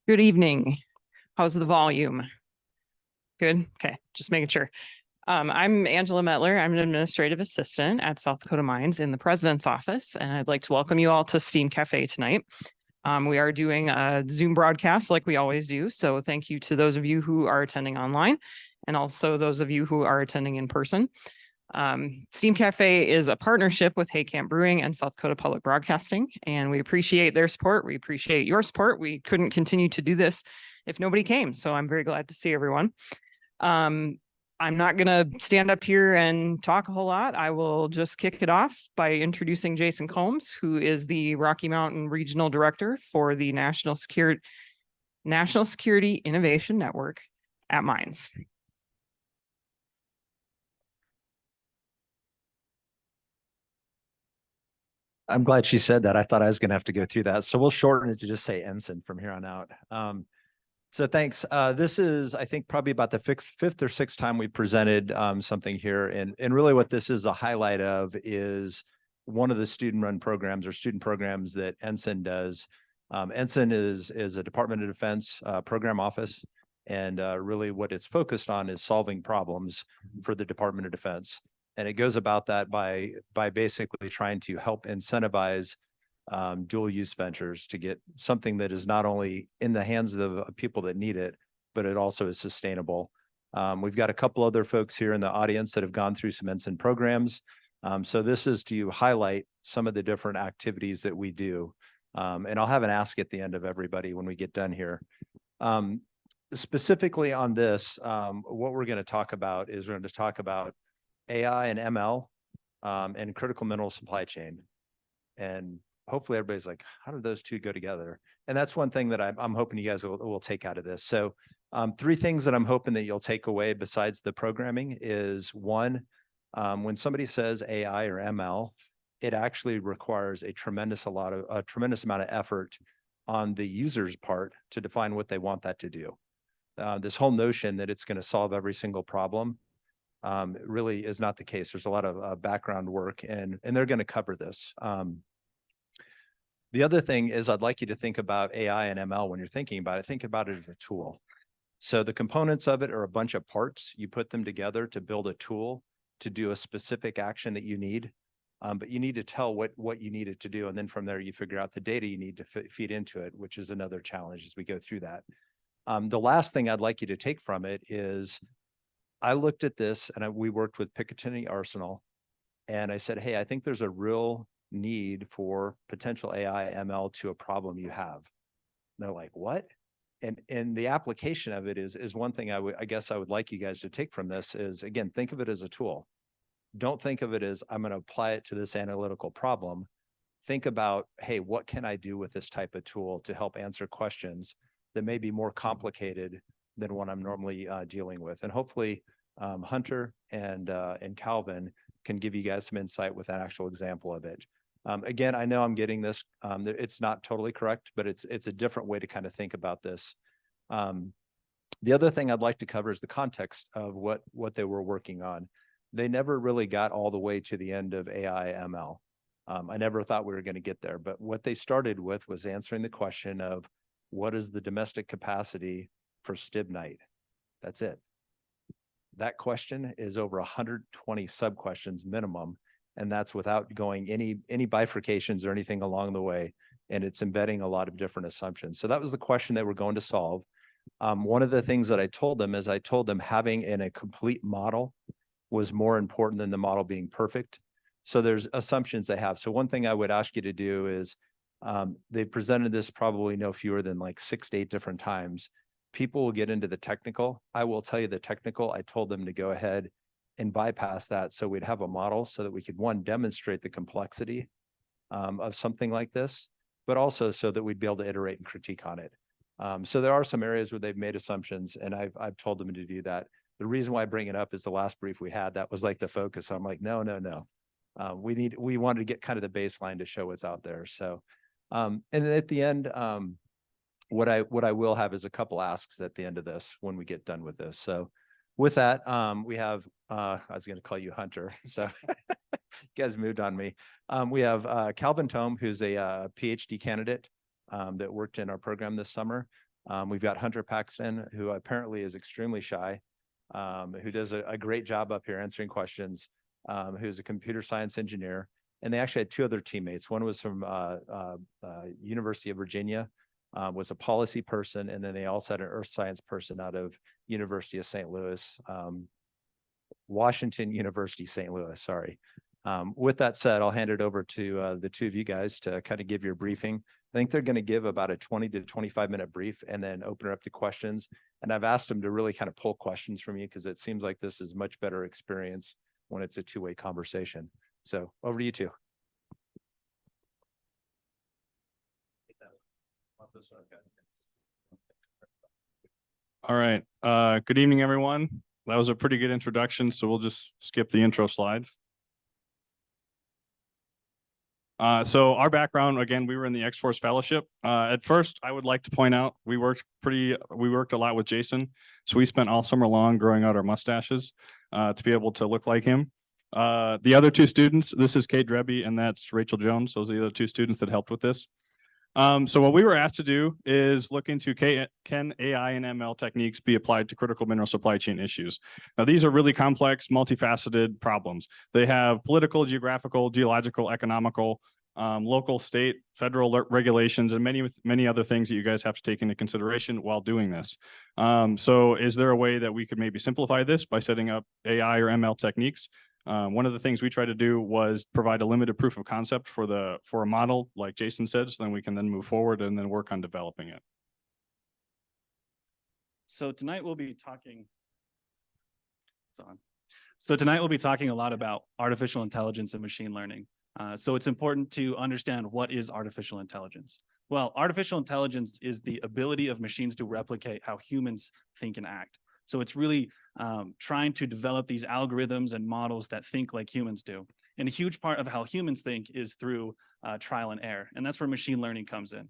Good evening. How's the volume? Good. Okay, just making sure. I'm Angela Metler. I'm an administrative assistant at South Dakota Mines in the president's office, and I'd like to welcome you all to Steam Cafe tonight. We are doing a Zoom broadcast like we always do, so thank you to those of you who are attending online and also those of you who are attending in person. Steam Cafe is a partnership with Hay Camp Brewing and South Dakota Public Broadcasting, and we appreciate their support. We appreciate your support. We couldn't continue to do this if nobody came, so I'm very glad to see everyone. I'm not going to stand up here and talk a whole lot. I will just kick it off by introducing Jason Combs, who is the Rocky Mountain Regional Director for the National Security Innovation Network at Mines. I'm glad she said that. I thought I was going to have to go through that. So we'll shorten it to just say NSIN from here on out. So thanks. This is, I think, probably about the fifth or sixth time we presented something here. And really what this is a highlight of is one of the student-run programs or student programs that NSIN does. NSIN is a Department of Defense program office. And really what it's focused on is solving problems for the Department of Defense. And it goes about that by basically trying to help incentivize dual use ventures to get something that is not only in the hands of people that need it, but it also is sustainable. We've got a couple other folks here in the audience that have gone through some NSIN programs. So this is to highlight some of the different activities that we do. And I'll have an ask at the end of everybody when we get done here. Specifically on this, what we're going to talk about is we're going to talk about AI and ML and critical mineral supply chain. And hopefully everybody's like, how do those two go together? And that's one thing that I'm hoping you guys will take out of this. So three things that I'm hoping that you'll take away besides the programming is one, when somebody says AI or ML, it actually requires a tremendous amount of effort on the user's part to define what they want that to do. This whole notion that it's going to solve every single problem really is not the case. There's a lot of background work and they're going to cover this. The other thing is I'd like you to think about AI and ML when you're thinking about it. Think about it as a tool. So the components of it are a bunch of parts. You put them together to build a tool to do a specific action that you need. But you need to tell what you need it to do. And then from there, you figure out the data you need to feed into it, which is another challenge as we go through that. The last thing I'd like you to take from it is I looked at this and we worked with Picatinny Arsenal and I said, hey, I think there's a real need for potential AI ML to a problem you have. And they're like, what? And the application of it is one thing I guess I would like you guys to take from this is, again, think of it as a tool. Don't think of it as I'm going to apply it to this analytical problem. Think about, hey, what can I do with this type of tool to help answer questions that may be more complicated than what I'm normally dealing with. And hopefully Hunter and Calvin can give you guys some insight with an actual example of it. Again, I know I'm getting this. It's not totally correct, but it's a different way to kind of think about this. The other thing I'd like to cover is the context of what they were working on. They never really got all the way to the end of AI ML. I never thought we were going to get there, but what they started with was answering the question of what is the domestic capacity for stibnite? That's it. That question is over 120 sub-questions minimum, and that's without going any bifurcations or anything along the way, and it's embedding a lot of different assumptions. So that was the question they were going to solve. One of the things that I told them is I told them having a complete model was more important than the model being perfect. So there's assumptions they have. So one thing I would ask you to do is they've presented this probably no fewer than like 6 to 8 different times. People will get into the technical. I will tell you the technical. I told them to go ahead and bypass that so we'd have a model so that we could, one, demonstrate the complexity of something like this, but also so that we'd be able to iterate and critique on it. So there are some areas where they've made assumptions, and I've told them to do that. The reason why I bring it up is the last brief we had, that was like the focus. I'm like, no. We wanted to get kind of the baseline to show what's out there. So, and then at the end, what I will have is a couple asks at the end of this when we get done with this. So with that, we have, I was going to call you Hunter. So you guys moved on me. We have Calvin Tohm, who's a PhD candidate that worked in our program this summer. We've got Hunter Paxton, who apparently is extremely shy, who does a great job up here answering questions, who's a computer science engineer. And they actually had two other teammates. One was from University of Virginia, was a policy person, and then they also had an earth science person out of University of St. Louis, Washington University, St. Louis, sorry. With that said, I'll hand it over to the two of you guys to kind of give your briefing. I think they're going to give about a 20 to 25-minute brief and then open it up to questions. And I've asked them to really kind of pull questions from you because it seems like this is much better experience when it's a two-way conversation. So over to you two. All right. Good evening, everyone. That was a pretty good introduction, so we'll just skip the intro slide. So our background, again, we were in the X-Force Fellowship. At first, I would like to point out we worked a lot with Jason. So we spent all summer long growing out our mustaches to be able to look like him. The other two students, this is Kate Drebby and that's Rachel Jones. Those are the other two students that helped with this. So what we were asked to do is look into can AI and ML techniques be applied to critical mineral supply chain issues? Now, these are really complex, multifaceted problems. They have political, geographical, geological, economical, local, state, federal regulations, and many other things that you guys have to take into consideration while doing this. So is there a way that we could maybe simplify this by setting up AI or ML techniques? One of the things we tried to do was provide a limited proof of concept for a model, like Jason said, so then we can then move forward and then work on developing it. So tonight we'll be talking. It's on. So tonight we'll be talking a lot about artificial intelligence and machine learning. So it's important to understand what is artificial intelligence. Well, artificial intelligence is the ability of machines to replicate how humans think and act. So it's really trying to develop these algorithms and models that think like humans do. And a huge part of how humans think is through trial and error. And that's where machine learning comes in.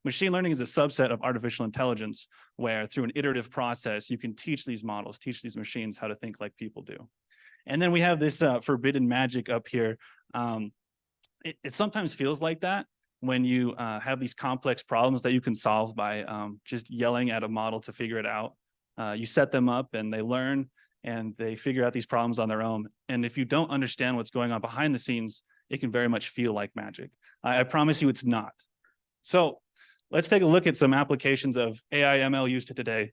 Machine learning is a subset of artificial intelligence, where through an iterative process, you can teach these models, teach these machines how to think like people do. And then we have this forbidden magic up here. It sometimes feels like that when you have these complex problems that you can solve by just yelling at a model to figure it out. You set them up and they learn and they figure out these problems on their own. And if you don't understand what's going on behind the scenes, it can very much feel like magic. I promise you it's not. So let's take a look at some applications of AI ML used today.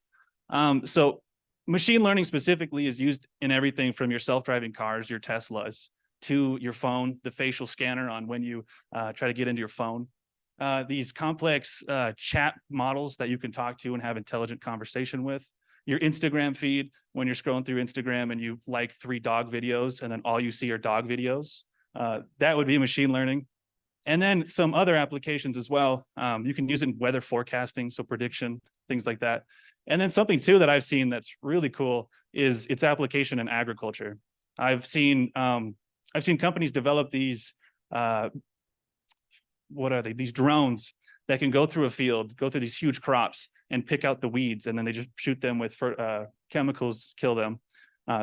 So machine learning specifically is used in everything from your self-driving cars, your Teslas, to your phone, the facial scanner on when you try to get into your phone. These complex chat models that you can talk to and have intelligent conversation with. Your Instagram feed, when you're scrolling through Instagram and you like 3 dog videos and then all you see are dog videos, that would be machine learning. And then some other applications as well. You can use it in weather forecasting, so prediction, things like that. And then something too that I've seen that's really cool is its application in agriculture. I've seen companies develop these, what are they? These drones that can go through a field, go through these huge crops and pick out the weeds, and then they just shoot them with chemicals, kill them.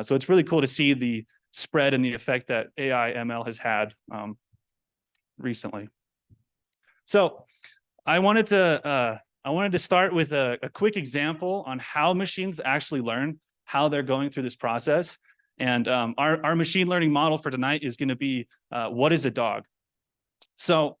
So it's really cool to see the spread and the effect that AI ML has had recently. So I wanted to start with a quick example on how machines actually learn, how they're going through this process. And our machine learning model for tonight is going to be, what is a dog? So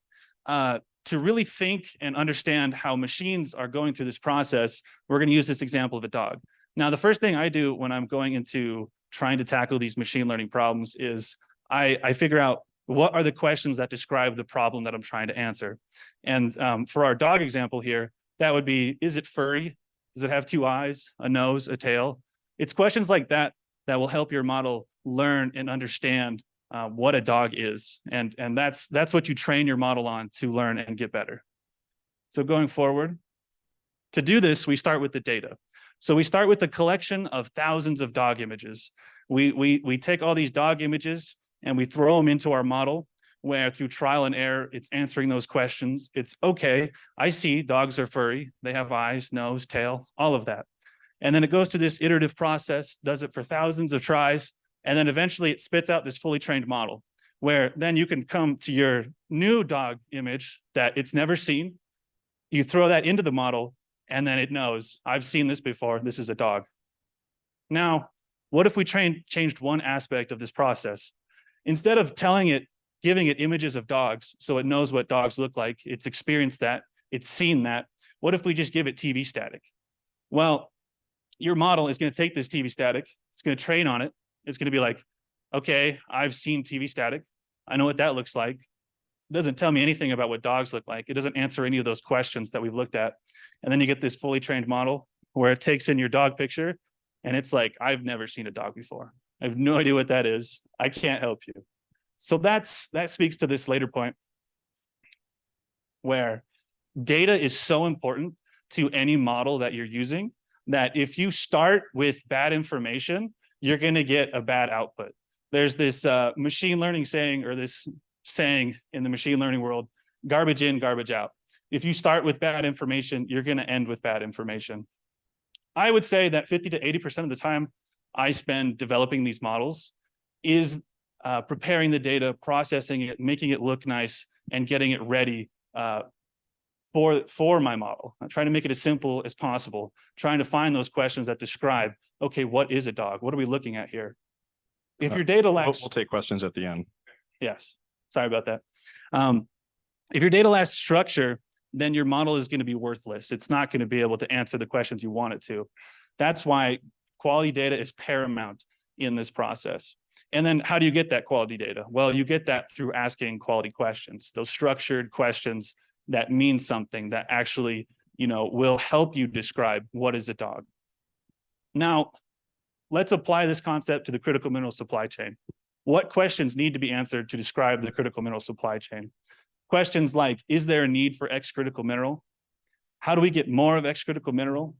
to really think and understand how machines are going through this process, we're going to use this example of a dog. Now, the first thing I do when I'm going into trying to tackle these machine learning problems is I figure out what are the questions that describe the problem that I'm trying to answer. And for our dog example here, that would be, is it furry? Does it have 2 eyes, a nose, a tail? It's questions like that that will help your model learn and understand what a dog is. And that's what you train your model on to learn and get better. So going forward, to do this, we start with the data. So we start with a collection of thousands of dog images. We take all these dog images and we throw them into our model, where through trial and error, it's answering those questions. It's okay, I see dogs are furry. They have eyes, nose, tail, all of that. And then it goes through this iterative process, does it for thousands of tries, and then eventually it spits out this fully trained model, where then you can come to your new dog image that it's never seen, You throw that into the model, and then it knows, I've seen this before, this is a dog. Now, what if we changed one aspect of this process? Instead of giving it images of dogs so it knows what dogs look like, it's experienced that, it's seen that, what if we just give it TV static? Well, your model is going to take this TV static, it's going to train on it, it's going to be like, okay, I've seen TV static, I know what that looks like. It doesn't tell me anything about what dogs look like. It doesn't answer any of those questions that we've looked at. And then you get this fully trained model where it takes in your dog picture and it's like, I've never seen a dog before. I have no idea what that is. I can't help you. So that speaks to this later point where data is so important to any model that you're using that if you start with bad information, you're going to get a bad output. There's this machine learning saying, or this saying in the machine learning world, garbage in, garbage out. If you start with bad information, you're going to end with bad information. I would say that 50 to 80% of the time I spend developing these models is preparing the data, processing it, making it look nice, and getting it ready for my model. I'm trying to make it as simple as possible, trying to find those questions that describe, okay, what is a dog? What are we looking at here? If your data lacks... We'll take questions at the end. Yes, sorry about that. If your data lacks structure, then your model is going to be worthless. It's not going to be able to answer the questions you want it to. That's why quality data is paramount in this process. And then how do you get that quality data? Well, you get that through asking quality questions, those structured questions that mean something, that actually, will help you describe what is a dog. Now, let's apply this concept to the critical mineral supply chain. What questions need to be answered to describe the critical mineral supply chain? Questions like, is there a need for X critical mineral? How do we get more of X critical mineral?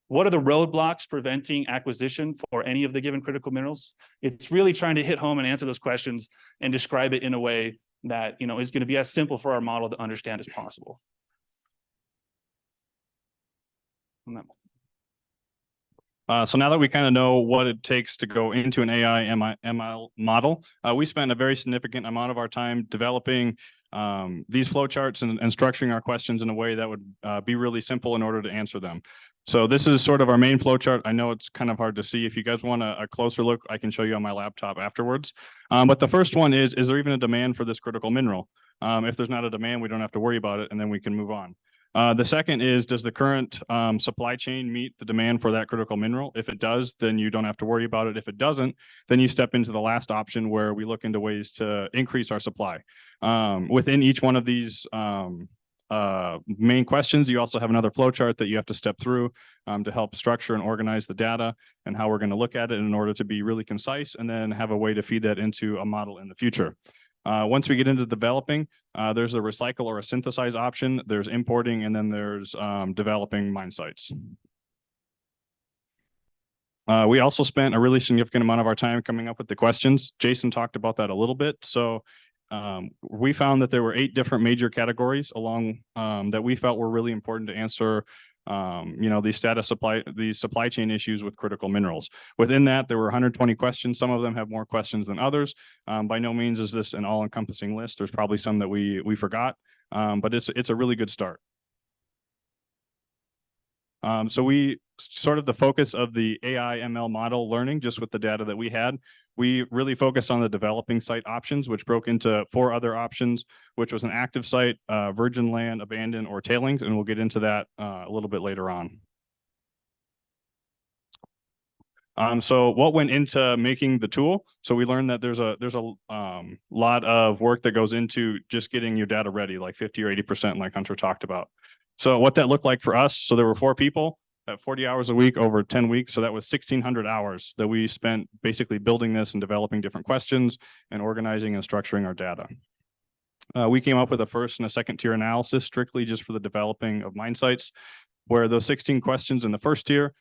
What are the roadblocks preventing acquisition for any of the given critical minerals? It's really trying to hit home and answer those questions and describe it in a way that is going to be as simple for our model to understand as possible. So now that we kind of know what it takes to go into an AI ML model, we spent a very significant amount of our time developing these flowcharts and structuring our questions in a way that would be really simple in order to answer them. So this is sort of our main flowchart. I know it's kind of hard to see. If you guys want a closer look, I can show you on my laptop afterwards. But the first one is there even a demand for this critical mineral? If there's not a demand, we don't have to worry about it, and then we can move on. The second is, does the current supply chain meet the demand for that critical mineral? If it does, then you don't have to worry about it. If it doesn't, then you step into the last option where we look into ways to increase our supply. Within each one of these main questions, you also have another flow chart that you have to step through to help structure and organize the data and how we're going to look at it in order to be really concise and then have a way to feed that into a model in the future. Once we get into developing, there's a recycle or a synthesize option, there's importing, and then there's developing mine sites. We also spent a really significant amount of our time coming up with the questions. Jason talked about that a little bit. So we found that there were 8 different major categories along that we felt were really important to answer these supply chain issues with critical minerals. Within that, there were 120 questions. Some of them have more questions than others. By no means is this an all-encompassing list. There's probably some that we forgot, but it's a really good start. So we sort of the focus of the AI ML model learning, just with the data that we had, we really focused on the developing site options, which broke into 4 other options, which was an active site, virgin land, abandoned, or tailings. And we'll get into that a little bit later on. So what went into making the tool? So we learned that there's a lot of work that goes into just getting your data ready, like 50 or 80%, like Hunter talked about. So what that looked like for us, so there were 4 people at 40 hours a week over 10 weeks. So that was 1,600 hours that we spent basically building this and developing different questions and organizing and structuring our data. We came up with a first and a second tier analysis strictly just for the developing of mine sites, where those 16 questions in the first tier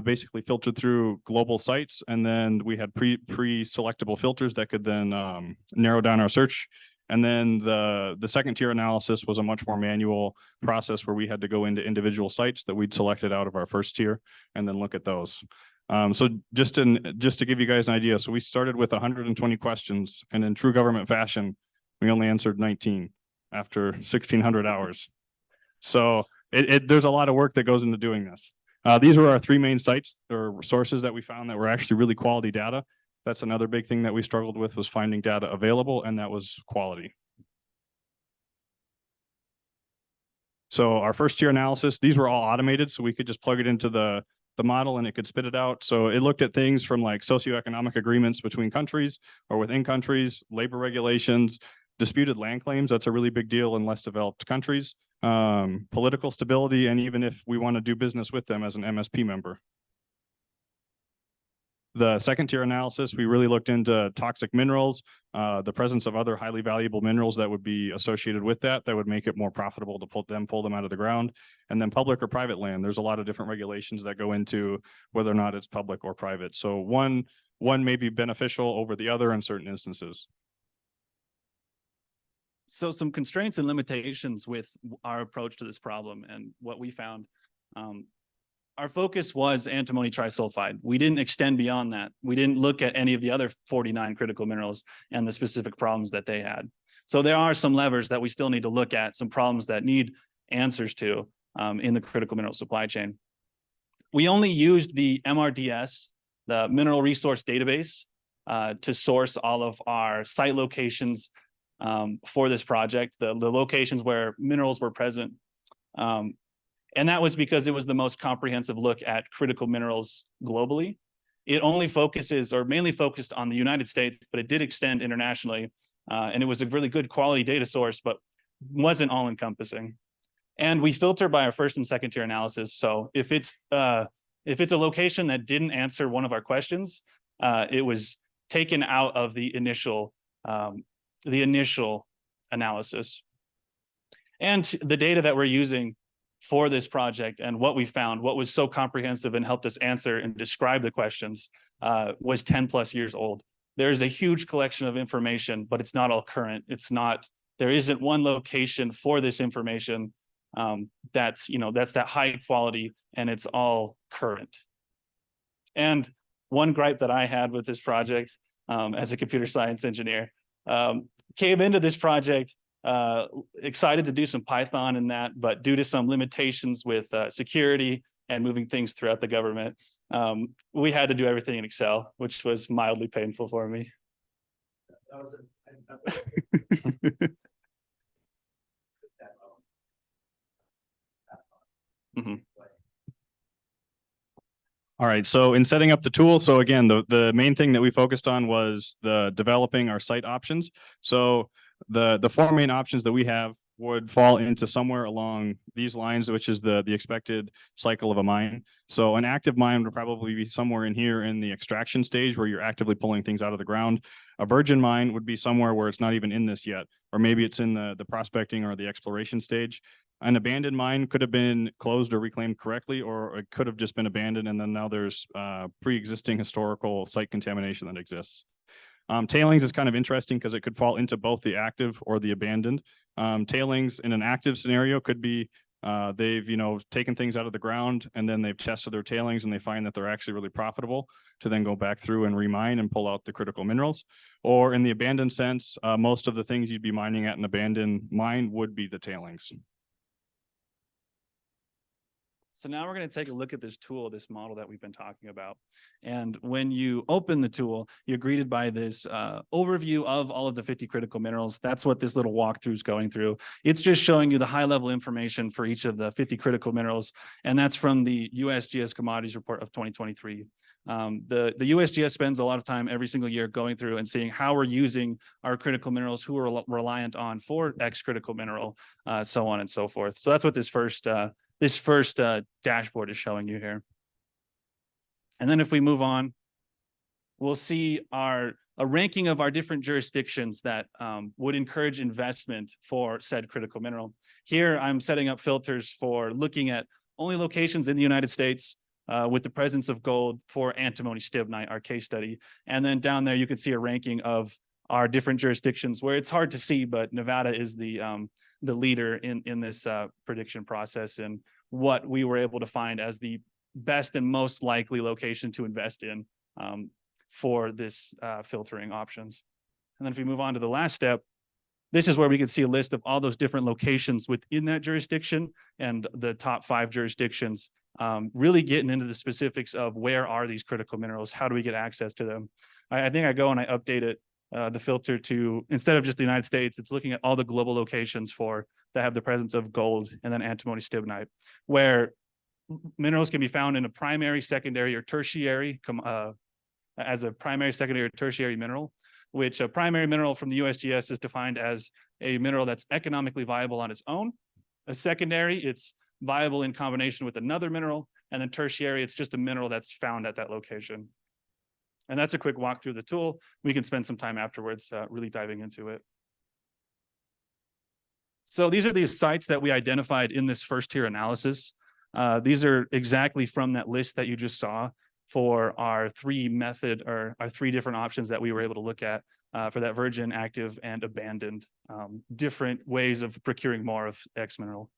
basically filtered through global sites. And then we had pre-selectable filters that could then narrow down our search. And then the second tier analysis was a much more manual process where we had to go into individual sites that we'd selected out of our first tier and then look at those. So just to give you guys an idea, so we started with 120 questions, and in true government fashion, we only answered 19 after 1,600 hours. So there's a lot of work that goes into doing this. These were our three main sites or sources that we found that were actually really quality data. That's another big thing that we struggled with, was finding data available, and that was quality. So our first tier analysis, these were all automated, so we could just plug it into the model and it could spit it out. So it looked at things from like socioeconomic agreements between countries or within countries, labor regulations, disputed land claims. That's a really big deal in less developed countries, political stability, and even if we want to do business with them as an MSP member. The second tier analysis, we really looked into toxic minerals, the presence of other highly valuable minerals that would be associated with that would make it more profitable to pull them out of the ground. And then public or private land, there's a lot of different regulations that go into whether or not it's public or private. So one may be beneficial over the other in certain instances. So some constraints and limitations with our approach to this problem and what we found. Our focus was antimony trisulfide. We didn't extend beyond that. We didn't look at any of the other 49 critical minerals and the specific problems that they had. So there are some levers that we still need to look at, some problems that need answers to in the critical mineral supply chain. We only used the MRDS, the Mineral Resource Database, to source all of our site locations for this project, the locations where minerals were present. And that was because it was the most comprehensive look at critical minerals globally. It only focuses, or mainly focused, on the United States, but it did extend internationally. And it was a really good quality data source, but wasn't all encompassing. And we filter by our first and second tier analysis. So if it's a location that didn't answer one of our questions, it was taken out of the initial analysis. And the data that we're using for this project and what we found, what was so comprehensive and helped us answer and describe the questions, was 10 plus years old. There's a huge collection of information, but it's not all current. There isn't one location for this information that's that high quality and it's all current. And one gripe that I had with this project as a computer science engineer, came into this project excited to do some Python in that, but due to some limitations with security and moving things throughout the government, we had to do everything in Excel, which was mildly painful for me. Mm-hmm. All right, so in setting up the tool, so again, the main thing that we focused on was the developing our site options. So the four main options that we have would fall into somewhere along these lines, which is the expected cycle of a mine. So an active mine would probably be somewhere in here in the extraction stage where you're actively pulling things out of the ground. A virgin mine would be somewhere where it's not even in this yet, or maybe it's in the prospecting or the exploration stage. An abandoned mine could have been closed or reclaimed correctly, or it could have just been abandoned, and then now there's pre-existing historical site contamination that exists. Tailings is kind of interesting because it could fall into both the active or the abandoned. Tailings in an active scenario could be they've taken things out of the ground and then they've tested their tailings and they find that they're actually really profitable to then go back through and remine and pull out the critical minerals. Or in the abandoned sense, most of the things you'd be mining at an abandoned mine would be the tailings. So now we're going to take a look at this tool, this model that we've been talking about. And when you open the tool, you're greeted by this overview of all of the 50 critical minerals. That's what this little walkthrough is going through. It's just showing you the high level information for each of the 50 critical minerals. And that's from the USGS Commodities Report of 2023. The USGS spends a lot of time every single year going through and seeing how we're using our critical minerals, who are reliant on for X critical mineral, so on and so forth. So that's what this first dashboard is showing you here. And then if we move on, we'll see a ranking of our different jurisdictions that would encourage investment for said critical mineral. Here, I'm setting up filters for looking at only locations in the United States with the presence of gold for antimony stibnite, our case study. And then down there, you can see a ranking of our different jurisdictions where it's hard to see, but Nevada is the leader in this prediction process and what we were able to find as the best and most likely location to invest in for this filtering options. And then if we move on to the last step, This is where we can see a list of all those different locations within that jurisdiction and the top 5 jurisdictions, really getting into the specifics of where are these critical minerals? How do we get access to them? I think I go and I update it, the filter to, instead of just the United States, it's looking at all the global locations that have the presence of gold and then antimony stibnite, where minerals can be found in a primary, secondary, or tertiary, as a primary, secondary, or tertiary mineral, which a primary mineral from the USGS is defined as a mineral that's economically viable on its own. A secondary, it's viable in combination with another mineral. And then tertiary, it's just a mineral that's found at that location. And that's a quick walk through the tool. We can spend some time afterwards really diving into it. So these are the sites that we identified in this first tier analysis. These are exactly from that list that you just saw for our 3 different options that we were able to look at for that virgin, active, and abandoned, different ways of procuring more of X mineral.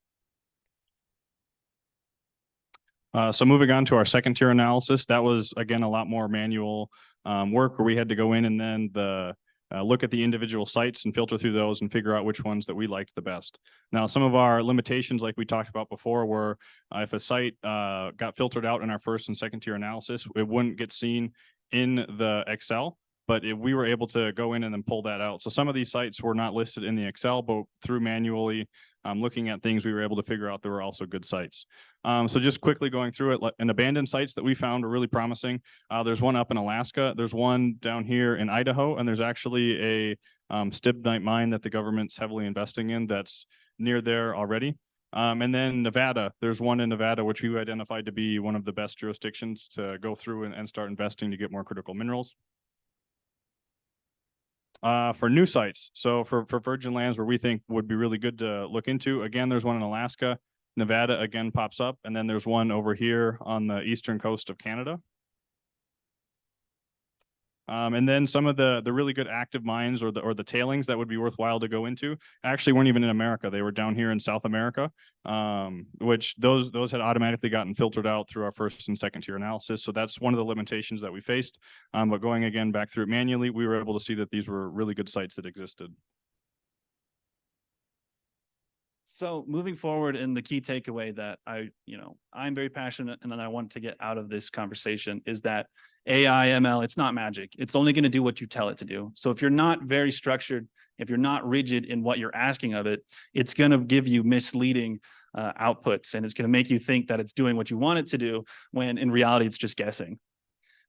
So moving on to our second tier analysis, that was, again, a lot more manual work where we had to go in and then look at the individual sites and filter through those and figure out which ones that we liked the best. Now, some of our limitations, like we talked about before, were if a site got filtered out in our first and second tier analysis, it wouldn't get seen in the Excel, but if we were able to go in and then pull that out. So some of these sites were not listed in the Excel, but through manually looking at things, we were able to figure out there were also good sites. So just quickly going through it, and abandoned sites that we found were really promising. There's one up in Alaska, there's one down here in Idaho, and there's actually a stibnite mine that the government's heavily investing in that's near there already. And then Nevada, there's one in Nevada, which we identified to be one of the best jurisdictions to go through and start investing to get more critical minerals. For new sites, so for virgin lands where we think would be really good to look into, again, there's one in Alaska. Nevada again pops up, and then there's one over here on the eastern coast of Canada. And then some of the really good active mines or the tailings that would be worthwhile to go into actually weren't even in America. They were down here in South America, which those had automatically gotten filtered out through our first and second tier analysis. So that's one of the limitations that we faced. But going again back through it manually, we were able to see that these were really good sites that existed. So moving forward, and the key takeaway that I'm very passionate and that I want to get out of this conversation is that AI, ML, it's not magic. It's only going to do what you tell it to do. So if you're not very structured, if you're not rigid in what you're asking of it, it's going to give you misleading outputs, and it's going to make you think that it's doing what you want it to do, when in reality, it's just guessing.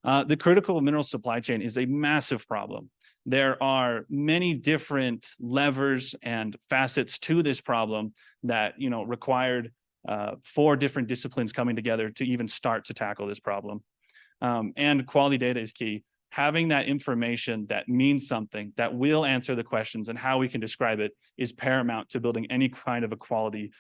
The critical mineral supply chain is a massive problem. There are many different levers and facets to this problem that required 4 different disciplines coming together to even start to tackle this problem. And quality data is key. Having that information that means something, that will answer the questions and how we can describe it, is paramount to building any kind of a quality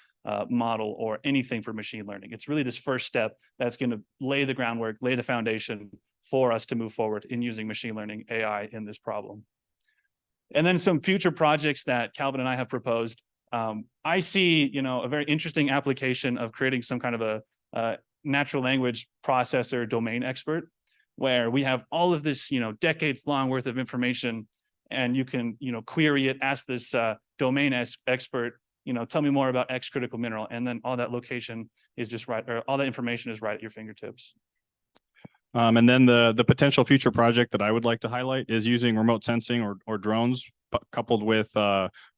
model or anything for machine learning. It's really this first step that's going to lay the groundwork, lay the foundation for us to move forward in using machine learning AI in this problem. And then some future projects that Calvin and I have proposed. I see, a very interesting application of creating some kind of a natural language processor domain expert, where we have all of this, decades long worth of information, and you can, query it, ask this domain expert, tell me more about X critical mineral, and then all that location is just right, or all that information is right at your fingertips. And then the potential future project that I would like to highlight is using remote sensing or drones coupled with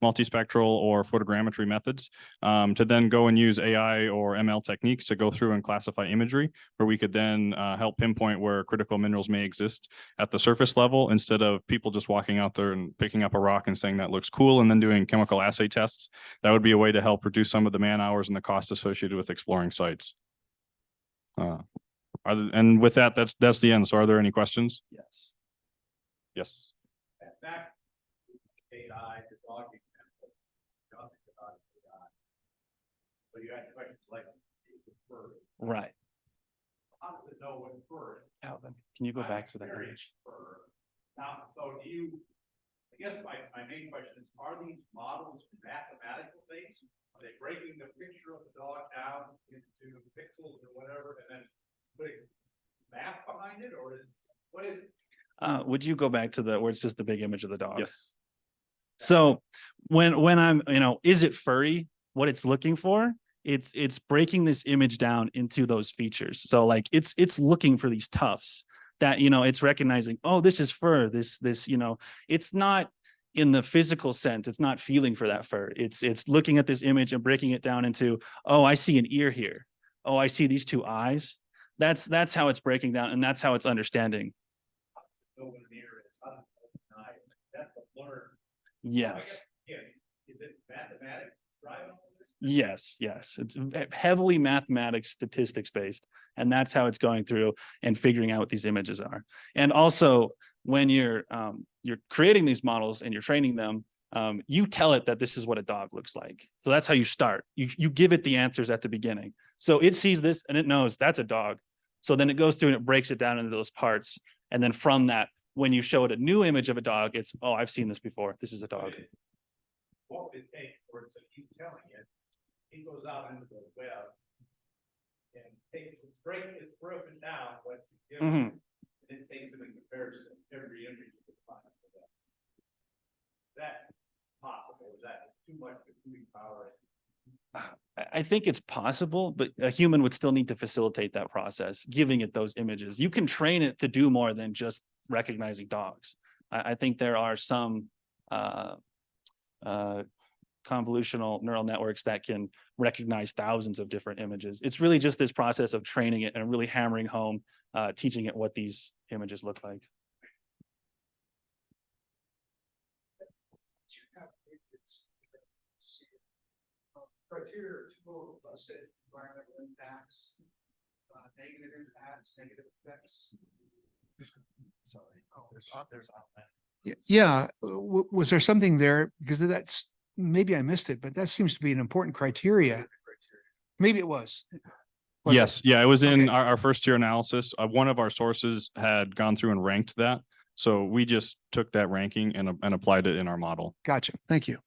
multispectral or photogrammetry methods to then go and use AI or ML techniques to go through and classify imagery, where we could then help pinpoint where critical minerals may exist at the surface level, instead of people just walking out there and picking up a rock and saying that looks cool and then doing chemical assay tests. That would be a way to help reduce some of the man hours and the costs associated with exploring sites. And with that, that's the end. So are there any questions? Yes. Yes. Back AI, the dog example, nothing about AI. But you had questions like, Right. how does it know when fur? Calvin, can you go back to that page? Now, so do you, I guess my main question is, are these models mathematical things? Are they breaking the picture of the dog down into pixels or whatever, and then putting math behind it, or what is it? Would you go back to where it's just the big image of the dog? Yes. So when I'm, is it furry? What it's looking for? It's breaking this image down into those features. So like it's looking for these tufts that, it's recognizing, oh, this is fur. This, it's not in the physical sense. It's not feeling for that fur. It's looking at this image and breaking it down into, oh, I see an ear here. Oh, I see these two eyes. That's how it's breaking down, and that's how it's understanding. Yes. Is it mathematics? Yes. It's heavily mathematics, statistics based, and that's how it's going through and figuring out what these images are. And also, when you're creating these models and you're training them, you tell it that this is what a dog looks like. So that's how you start. You give it the answers at the beginning. So it sees this and it knows that's a dog. So then it goes through and it breaks it down into those parts. And then from that, when you show it a new image of a dog, it's, oh, I've seen this before. This is a dog. What would it take for it to keep telling it? He goes out into the web and takes it's broken down what you give him, and it takes it in comparison to every image you can find for that. Is that possible? Is that too much computing power? I think it's possible, but a human would still need to facilitate that process, giving it those images. You can train it to do more than just recognizing dogs. I think there are some convolutional neural networks that can recognize thousands of different images. It's really just this process of training it and really hammering home, teaching it what these images look like. Criteria to say environmental impacts, negative impacts, negative effects. Sorry. Oh, there's outlet. Yeah, was there something there? Because that's, maybe I missed it, but that seems to be an important criteria. Maybe it was. Was Yes, it? yeah, it was in Okay. our first tier analysis. One of our sources had gone through and ranked that. So we just took that ranking and applied it in our model. Gotcha. Thank you.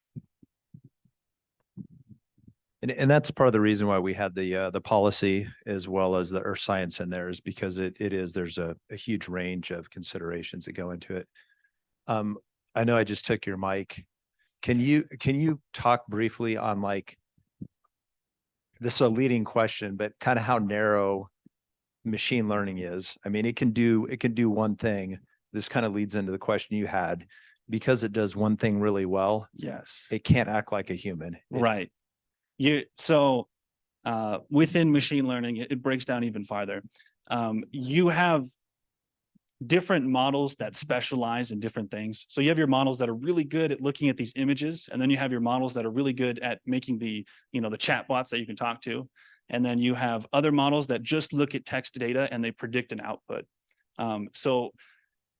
And that's part of the reason why we had the policy as well as the earth science in there, is because there's a huge range of considerations that go into it. I know I just took your mic. Can you talk briefly on, like, this is a leading question, but kind of how narrow machine learning is? I mean, it can do one thing. This kind of leads into the question you had, because it does one thing really well. Yes. It can't act like a human. Right. So within machine learning, it breaks down even farther. You have different models that specialize in different things. So you have your models that are really good at looking at these images, and then you have your models that are really good at making the chatbots that you can talk to. And then you have other models that just look at text data and they predict an output. So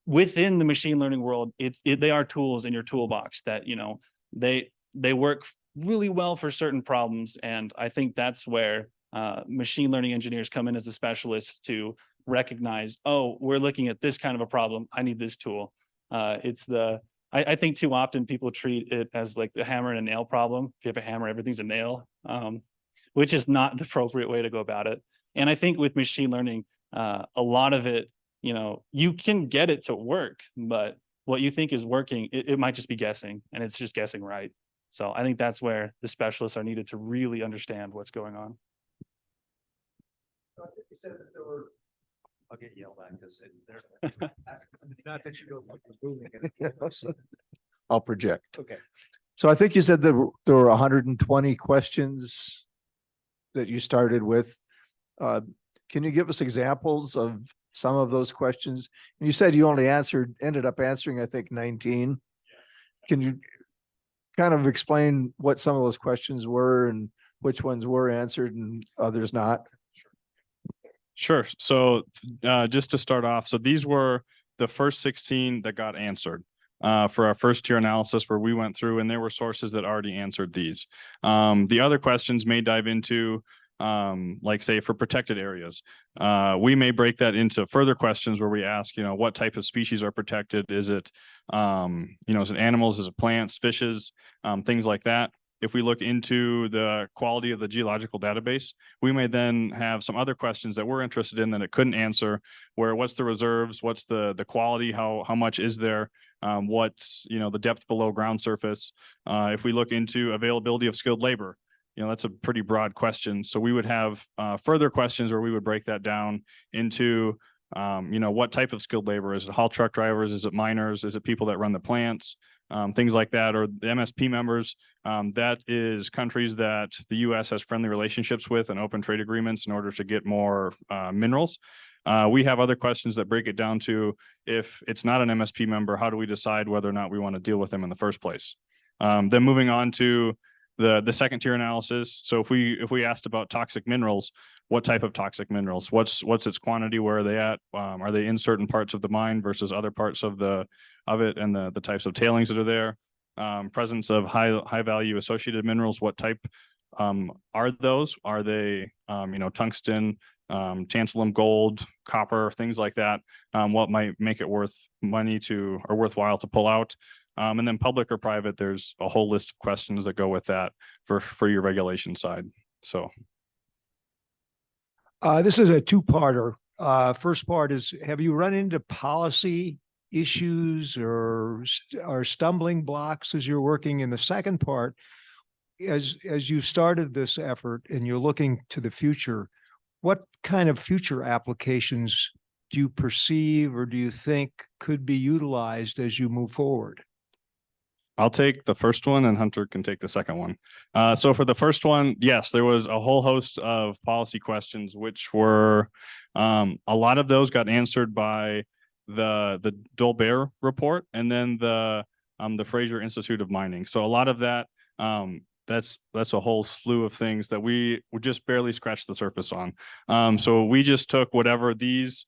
within the machine learning world, they are tools in your toolbox that, they work really well for certain problems. And I think that's where machine learning engineers come in as a specialist to recognize, oh, we're looking at this kind of a problem. I need this tool. I think too often people treat it as like the hammer and a nail problem. If you have a hammer, everything's a nail, which is not the appropriate way to go about it. And I think with machine learning, a lot of it, you can get it to work, but what you think is working, it might just be guessing, and it's just guessing right. So I think that's where the specialists are needed to really understand what's going on. I think you said that there were. I'll get yelled at because there's. Not that you go. I'll project. Okay. So I think you said that there were 120 questions that you started with. Can you give us examples of some of those questions? And you said you only ended up answering, I think, 19. Can you kind of explain what some of those questions were and which ones were answered and others not? Sure. So just to start off, so these were the first 16 that got answered for our first tier analysis, where we went through and there were sources that already answered these. The other questions may dive into, like, say, for protected areas. We may break that into further questions where we ask, what type of species are protected? Is it, is it animals? Is it plants, fishes, things like that? If we look into the quality of the geological database, we may then have some other questions that we're interested in that it couldn't answer, where what's the reserves, what's the quality, how much is there, what's, the depth below ground surface. If we look into availability of skilled labor, that's a pretty broad question. So we would have further questions where we would break that down into, what type of skilled labor? Is it haul truck drivers? Is it miners? Is it people that run the plants? Things like that, or the MSP members. That is countries that the U.S. has friendly relationships with and open trade agreements in order to get more minerals. We have other questions that break it down to, if it's not an MSP member, how do we decide whether or not we want to deal with them in the first place? Then moving on to the second tier analysis. So if we asked about toxic minerals, what type of toxic minerals? What's its quantity? Where are they at? Are they in certain parts of the mine versus other parts of it, and the types of tailings that are there? Presence of high value associated minerals. What type are those? Are they tungsten, tantalum, gold, copper, things like that? What might make it worth money to, or worthwhile to pull out? And then public or private, there's a whole list of questions that go with that for your regulation side. So This is a two-parter. First part is, have you run into policy issues or stumbling blocks as you're working? In the second part, as you started this effort and you're looking to the future, what kind of future applications do you perceive or do you think could be utilized as you move forward? I'll take the first one and Hunter can take the second one. So for the first one, yes, there was a whole host of policy questions, which were, a lot of those got answered by the Dolbear report and then the Fraser Institute of Mining. So a lot of that, that's a whole slew of things that we just barely scratched the surface on. So we just took whatever these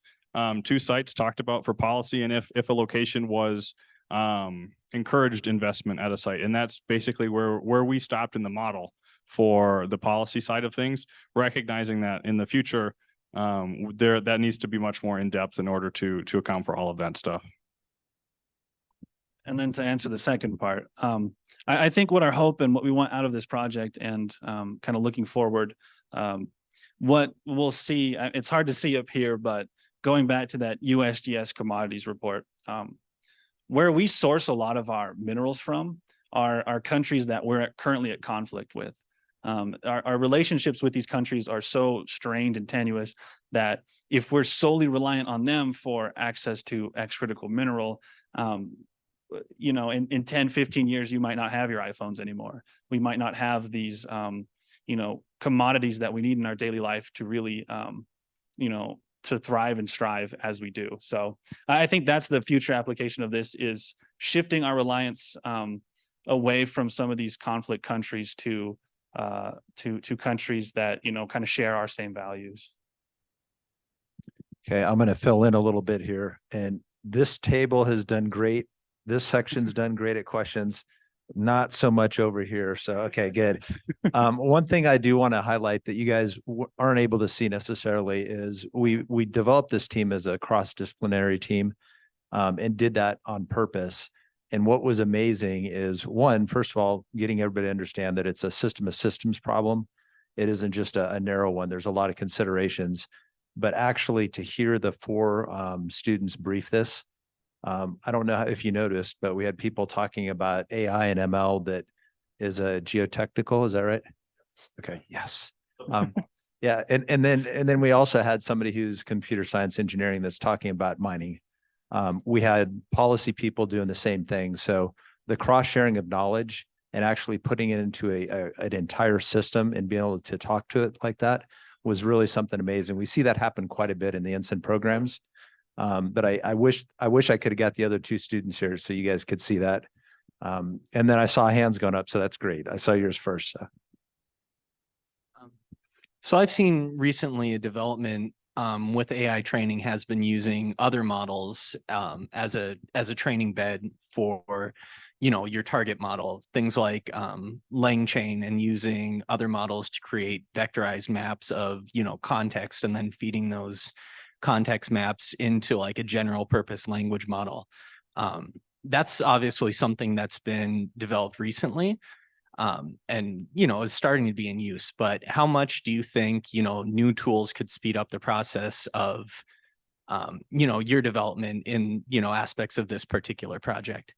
two sites talked about for policy, and if a location was encouraged investment at a site, and that's basically where we stopped in the model for the policy side of things, recognizing that in the future that needs to be much more in depth in order to account for all of that stuff. And then to answer the second part, I think what our hope and what we want out of this project, and kind of looking forward, what we'll see, it's hard to see up here, but going back to that USGS commodities report, where we source a lot of our minerals from are countries that we're currently at conflict with. Our relationships with these countries are so strained and tenuous that if we're solely reliant on them for access to X critical mineral, in 10, 15 years, you might not have your iPhones anymore. We might not have these, commodities that we need in our daily life to really, to thrive and strive as we do. So I think that's the future application of this, is shifting our reliance away from some of these conflict countries to countries that, kind of share our same values. Okay, I'm going to fill in a little bit here. And this table has done great. This section's done great at questions. Not so much over here. So, okay, good. One thing I do want to highlight that you guys aren't able to see necessarily is we developed this team as a cross-disciplinary team, and did that on purpose. And what was amazing is, one, first of all, getting everybody to understand that it's a system of systems problem. It isn't just a narrow one. There's a lot of considerations, but actually to hear the four students brief this, I don't know if you noticed, but we had people talking about AI and ML that is a geotechnical. Is that right? Okay. Yes. Yeah. And then we also had somebody who's computer science engineering that's talking about mining. We had policy people doing the same thing. So the cross sharing of knowledge and actually putting it into an entire system and being able to talk to it like that was really something amazing. We see that happen quite a bit in the NSIN programs. But I wish I could have got the other two students here so you guys could see that. And then I saw hands going up, so that's great. I saw yours first. So I've seen recently a development with AI training has been using other models as a training bed for, your target model, things like Lang chain, and using other models to create vectorized maps of, context, and then feeding those context maps into like a general purpose language model. That's obviously something that's been developed recently, and is starting to be in use. But how much do you think new tools could speed up the process of your development in, aspects of this particular project?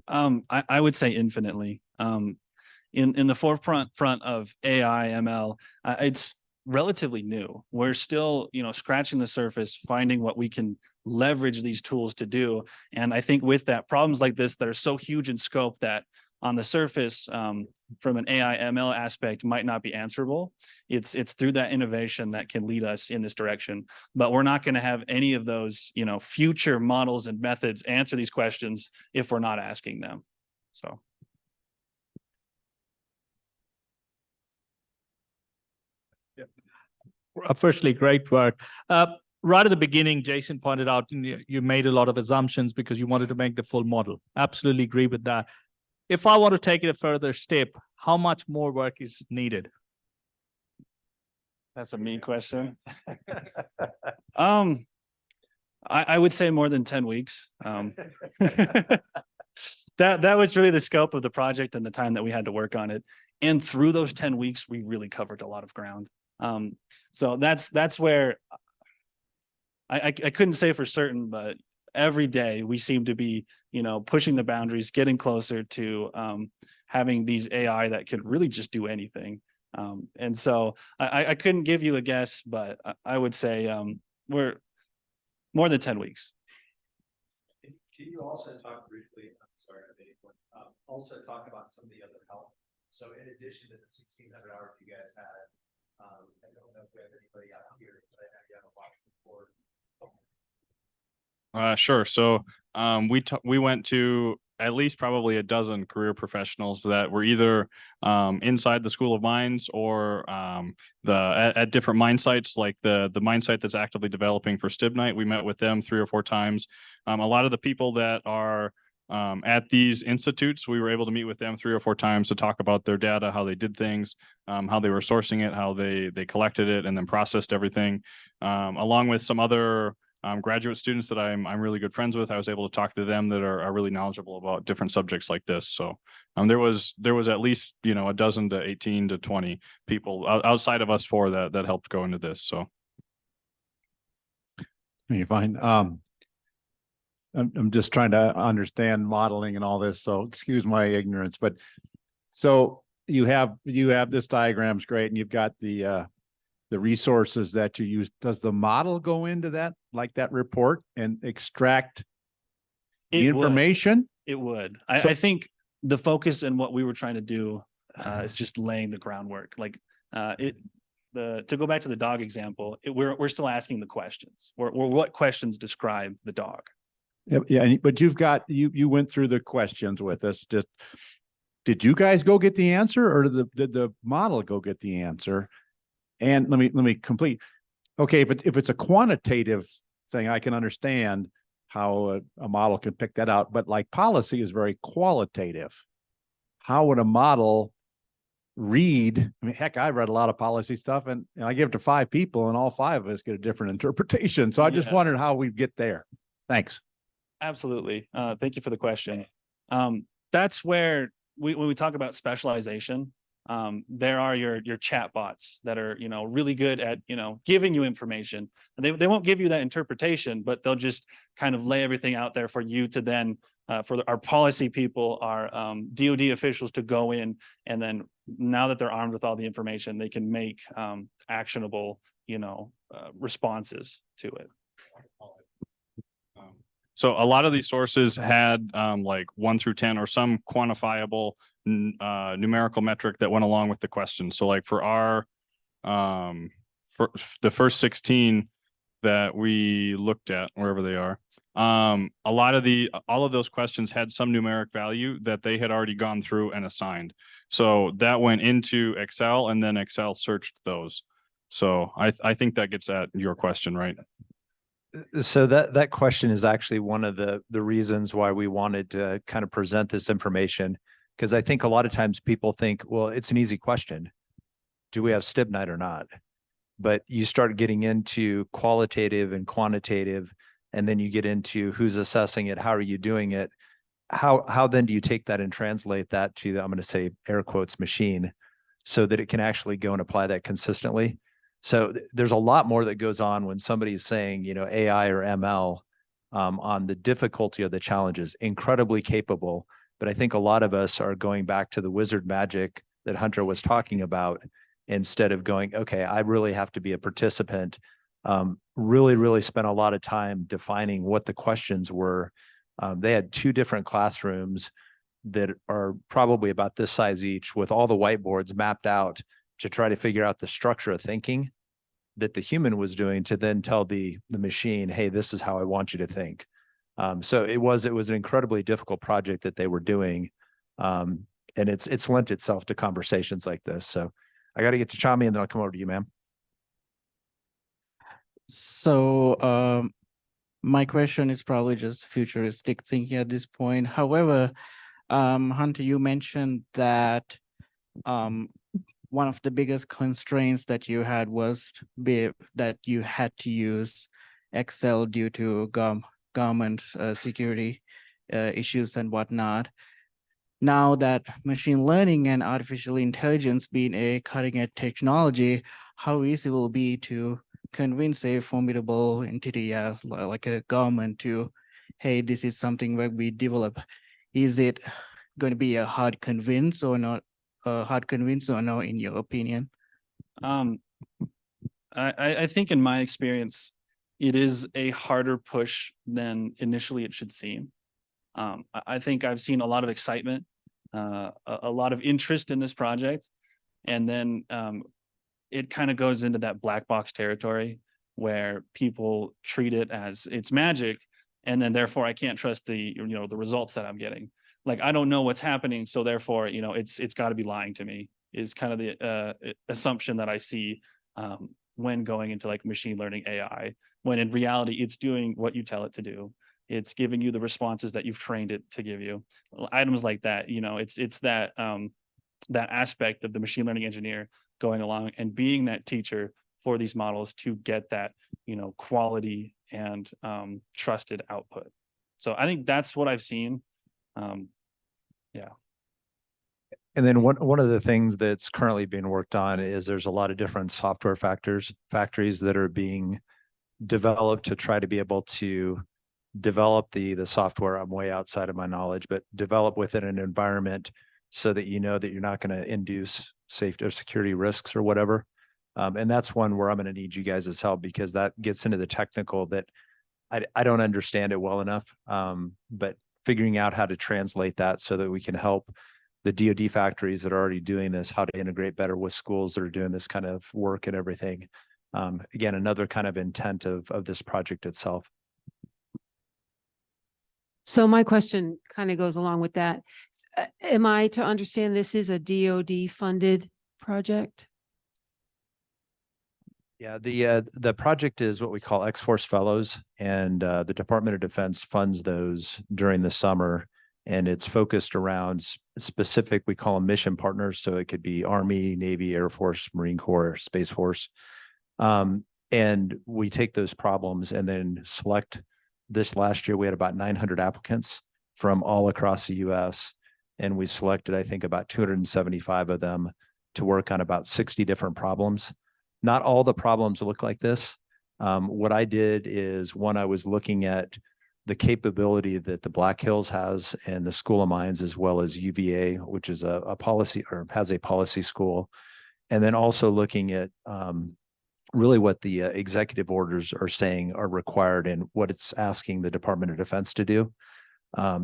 I would say infinitely. In the front of AI, ML, it's relatively new. We're still, scratching the surface, finding what we can leverage these tools to do. And I think with that, problems like this that are so huge in scope that on the surface, from an AI ML aspect might not be answerable. It's through that innovation that can lead us in this direction. But we're not going to have any of those, future models and methods answer these questions if we're not asking them. So. Firstly, great work. Right at the beginning, Jason pointed out you made a lot of assumptions because you wanted to make the full model. Absolutely agree with that. If I want to take it a further step, how much more work is needed? That's a mean question. I would say more than 10 weeks. That was really the scope of the project and the time that we had to work on it. And through those 10 weeks, we really covered a lot of ground. So that's where I couldn't say for certain, but every day we seem to be, pushing the boundaries, getting closer to having these AI that could really just do anything. And so I couldn't give you a guess, but I would say we're more than 10 weeks. Can you also talk briefly, I'm sorry, also talk about some of the other help? So in addition to the 1,600 hours you guys had, I don't know if we have anybody out here, but I know you have a lot of support. Sure. So we went to at least probably a dozen career professionals that were either inside the School of Mines or at different mine sites, like the mine site that's actively developing for Stibnite. We met with them 3 or 4 times. A lot of the people that are at these institutes, we were able to meet with them 3 or 4 times to talk about their data, how they did things, how they were sourcing it, how they collected it and then processed everything, along with some other graduate students that I'm really good friends with. I was able to talk to them that are really knowledgeable about different subjects like this. So there was at least, a dozen to 18 to 20 people outside of us 4 that helped go into this. So. You're fine. I'm just trying to understand modeling and all this, so excuse my ignorance, but so you have this diagram's great, and you've got the resources that you use. Does the model go into that, like that report, and extract the information? It would. I think the focus and what we were trying to do is just laying the groundwork. Like to go back to the dog example, we're still asking the questions. What questions describe the dog? Yeah, but you went through the questions with us. Did you guys go get the answer, or did the model go get the answer? And let me complete. Okay, but if it's a quantitative thing, I can understand how a model can pick that out. But like policy is very qualitative. How would a model read? I mean, heck, I read a lot of policy stuff, and I give it to 5 people, and all 5 of us get a different interpretation. So I just wondered how we get there. Thanks. Absolutely. Thank you for the question. That's where when we talk about specialization, there are your chat bots that are, really good at, giving you information. They won't give you that interpretation, but they'll just kind of lay everything out there for you to then, for our policy people, our DoD officials to go in, and then now that they're armed with all the information, they can make actionable, responses to it. So a lot of these sources had like 1 through 10 or some quantifiable numerical metric that went along with the question. So like for our for the first 16 that we looked at, wherever they are, all of those questions had some numeric value that they had already gone through and assigned. So that went into Excel, and then Excel searched those. So I think that gets at your question, right? So that question is actually one of the reasons why we wanted to kind of present this information, because I think a lot of times people think, well, it's an easy question. Do we have Stibnite or not? But you start getting into qualitative and quantitative, and then you get into who's assessing it, how are you doing it? How then do you take that and translate that to the, I'm going to say air quotes, machine, so that it can actually go and apply that consistently? So there's a lot more that goes on when somebody's saying, you know, AI or ML on the difficulty of the challenges, incredibly capable. But I think a lot of us are going back to the wizard magic that Hunter was talking about instead of going, okay, I really have to be a participant. Really spent a lot of time defining what the questions were. They had 2 different classrooms that are probably about this size each with all the whiteboards mapped out to try to figure out the structure of thinking that the human was doing to then tell the machine, hey, this is how I want you to think. So it was an incredibly difficult project that they were doing. And it's lent itself to conversations like this. So I got to get to Chami and then I'll come over to you, ma'am. So my question is probably just futuristic thinking at this point. However, Hunter, you mentioned that one of the biggest constraints that you had was that you had to use Excel due to government security issues and whatnot. Now that machine learning and artificial intelligence being a cutting-edge technology, how easy will it be to convince a formidable entity as like a government to, hey, this is something that we develop? Is it going to be a hard convince or not? In your opinion? I think in my experience, it is a harder push than initially it should seem. I think I've seen a lot of excitement, a lot of interest in this project, and then it kind of goes into that black box territory where people treat it as it's magic, and then therefore I can't trust the results that I'm getting. Like, I don't know what's happening, so therefore, it's got to be lying to me, is kind of the assumption that I see when going into like machine learning AI, when in reality, it's doing what you tell it to do. It's giving you the responses that you've trained it to give you. Items like that, it's that that aspect of the machine learning engineer going along and being that teacher for these models to get that, quality and trusted output. So I think that's what I've seen. Yeah. And then one of the things that's currently being worked on is there's a lot of different software factories that are being developed to try to be able to develop the software. I'm way outside of my knowledge, but develop within an environment so that you know that you're not going to induce safety or security risks or whatever. And that's one where I'm going to need you guys' help, because that gets into the technical that I don't understand it well enough. But figuring out how to translate that so that we can help the DoD factories that are already doing this, how to integrate better with schools that are doing this kind of work and everything. Again, another kind of intent of this project itself. So my question kind of goes along with that. Am I to understand this is a DoD funded project? Yeah, the project is what we call X-Force Fellows, and the Department of Defense funds those during the summer, and it's focused around specific, we call them mission partners. So it could be Army, Navy, Air Force, Marine Corps, Space Force. And we take those problems and then select. This last year, we had about 900 applicants from all across the US, and we selected, I think, about 275 of them to work on about 60 different problems. Not all the problems look like this. What I did is, one, I was looking at the capability that the Black Hills has and the School of Mines, as well as UVA, which is a policy or has a policy school. And then also looking at really what the executive orders are saying are required and what it's asking the Department of Defense to do.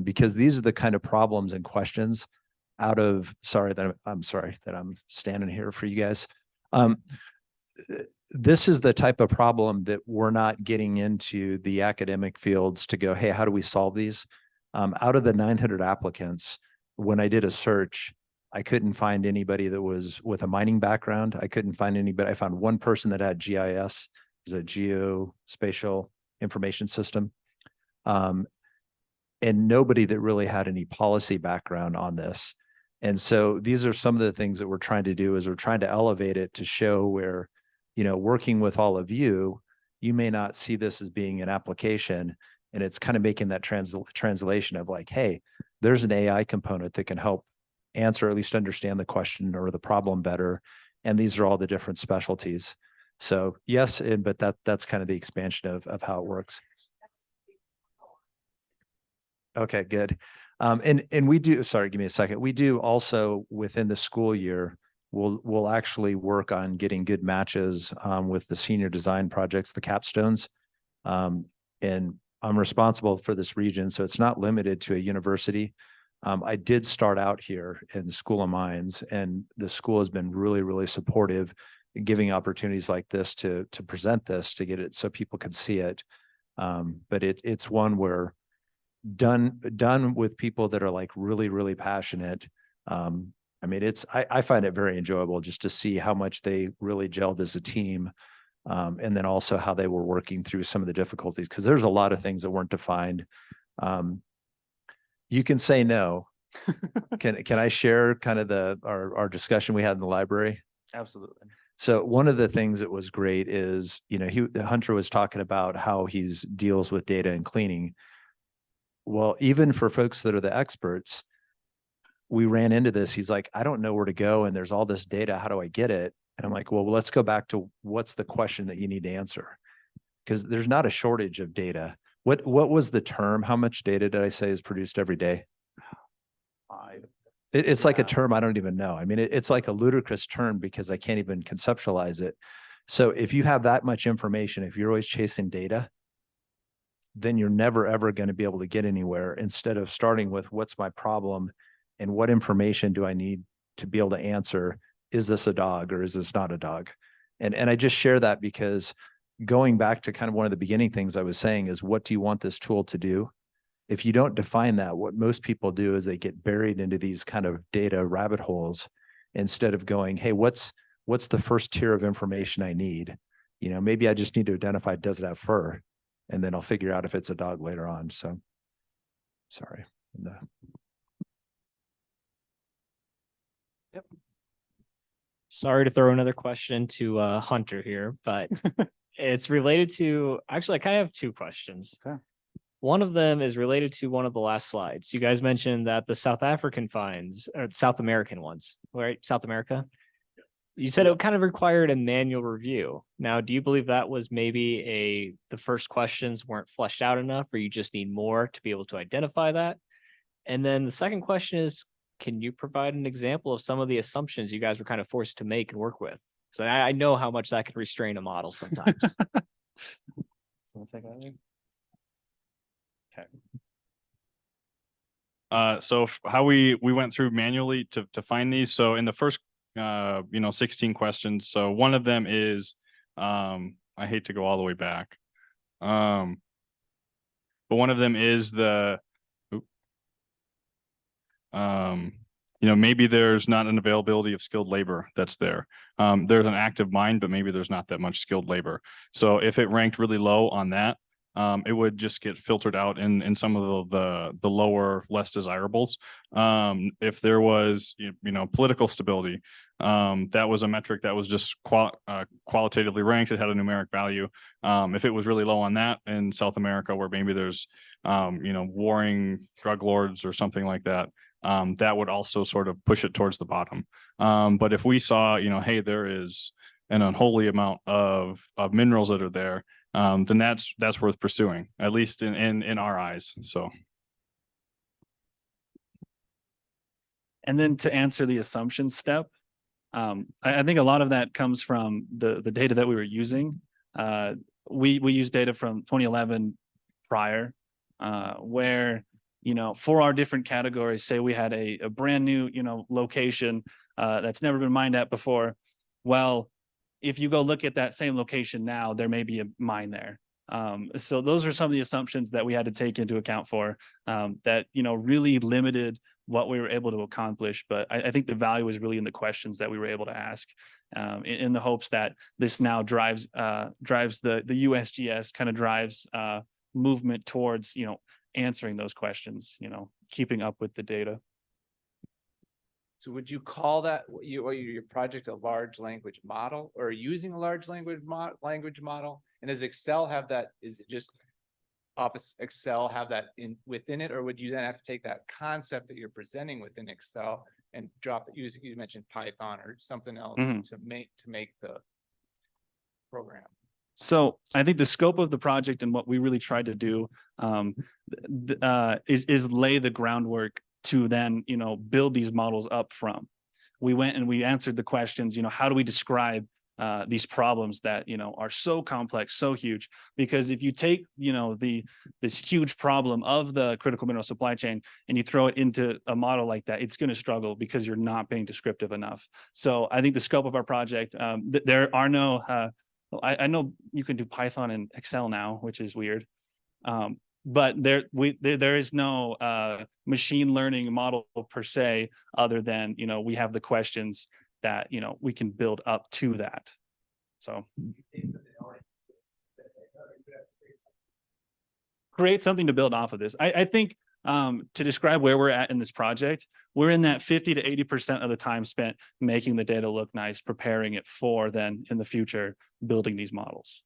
Because these are the kind of problems and questions out of, I'm sorry that I'm standing here for you guys. This is the type of problem that we're not getting into the academic fields to go, hey, how do we solve these? Out of the 900 applicants, when I did a search, I couldn't find anybody that was with a mining background. I couldn't find anybody. I found one person that had GIS, is a geospatial information system. And nobody that really had any policy background on this. And so these are some of the things that we're trying to do, is we're trying to elevate it to show where, working with all of you, you may not see this as being an application, and it's kind of making that translation of like, hey, there's an AI component that can help answer, or at least understand the question or the problem better. And these are all the different specialties. So yes, but that's kind of the expansion of how it works. Okay, good. And we do, sorry, give me a second. We do also within the school year, we'll actually work on getting good matches with the senior design projects, the capstones. And I'm responsible for this region, so it's not limited to a university. I did start out here in the School of Mines, and the school has been really, really supportive, giving opportunities like this to present this, to get it so people can see it. But it's one where done with people that are like really, really passionate. I mean, I find it very enjoyable just to see how much they really gelled as a team. And then also how they were working through some of the difficulties, because there's a lot of things that weren't defined. You can say no. Can I share kind of our discussion we had in the library? Absolutely. So one of the things that was great is, Hunter was talking about how he's deals with data and cleaning. Well, even for folks that are the experts, we ran into this. He's like, I don't know where to go, and there's all this data. How do I get it? And I'm like, well, let's go back to what's the question that you need to answer? Because there's not a shortage of data. What was the term? How much data did I say is produced every day? It's like a term I don't even know. I mean, it's like a ludicrous term because I can't even conceptualize it. So if you have that much information, if you're always chasing data, then you're never, ever going to be able to get anywhere, instead of starting with what's my problem and what information do I need to be able to answer? Is this a dog or is this not a dog? And I just share that because going back to kind of one of the beginning things I was saying is, what do you want this tool to do? If you don't define that, what most people do is they get buried into these kind of data rabbit holes instead of going, hey, what's the first tier of information I need? Maybe I just need to identify, does it have fur? And then I'll figure out if it's a dog later on. So sorry. Yep. Sorry to throw another question to Hunter here, but it's related to, actually, I kind of have two questions. Okay. One of them is related to one of the last slides. You guys mentioned that the South African finds, or South American ones, right? South America. You said it kind of required a manual review. Now, do you believe that was maybe the first questions weren't fleshed out enough, or you just need more to be able to identify that? And then the second question is, can you provide an example of some of the assumptions you guys were kind of forced to make and work with? So I know how much that can restrain a model sometimes. Okay. So how we went through manually to find these. So in the first 16 questions. So one of them is, I hate to go all the way back. But one of them is maybe there's not an availability of skilled labor that's there. There's an active mine, but maybe there's not that much skilled labor. So if it ranked really low on that, it would just get filtered out in some of the lower, less desirables. If there was, political stability, that was a metric that was just qualitatively ranked. It had a numeric value. If it was really low on that in South America, where maybe there's, warring drug lords or something like that, that would also sort of push it towards the bottom. But if we saw, hey, there is an unholy amount of minerals that are there, then that's worth pursuing, at least in our eyes. So. And then to answer the assumption step, I think a lot of that comes from the data that we were using. We used data from 2011 prior, where, for our different categories, say we had a brand new, location that's never been mined at before. Well, if you go look at that same location now, there may be a mine there. So those are some of the assumptions that we had to take into account for that, really limited what we were able to accomplish. But I think the value is really in the questions that we were able to ask, in the hopes that this now drives the USGS, kind of drives movement towards, answering those questions, keeping up with the data. So would you call that your project a large language model, or using a large language model? And does Excel have that? Is it just Office Excel have that within it, or would you then have to take that concept that you're presenting within Excel and drop it? You mentioned Python or something else to make the. program? So I think the scope of the project and what we really tried to do is lay the groundwork to then, build these models up from. We went and we answered the questions, how do we describe these problems that, are so complex, so huge? Because if you take, this huge problem of the critical mineral supply chain and you throw it into a model like that, it's going to struggle because you're not being descriptive enough. So I think the scope of our project, there are no, I know you can do Python and Excel now, which is weird. But there is no machine learning model per se, other than, we have the questions that, we can build up to that. So create something to build off of this. I think to describe where we're at in this project, we're in that 50 to 80% of the time spent making the data look nice, preparing it for then in the future, building these models.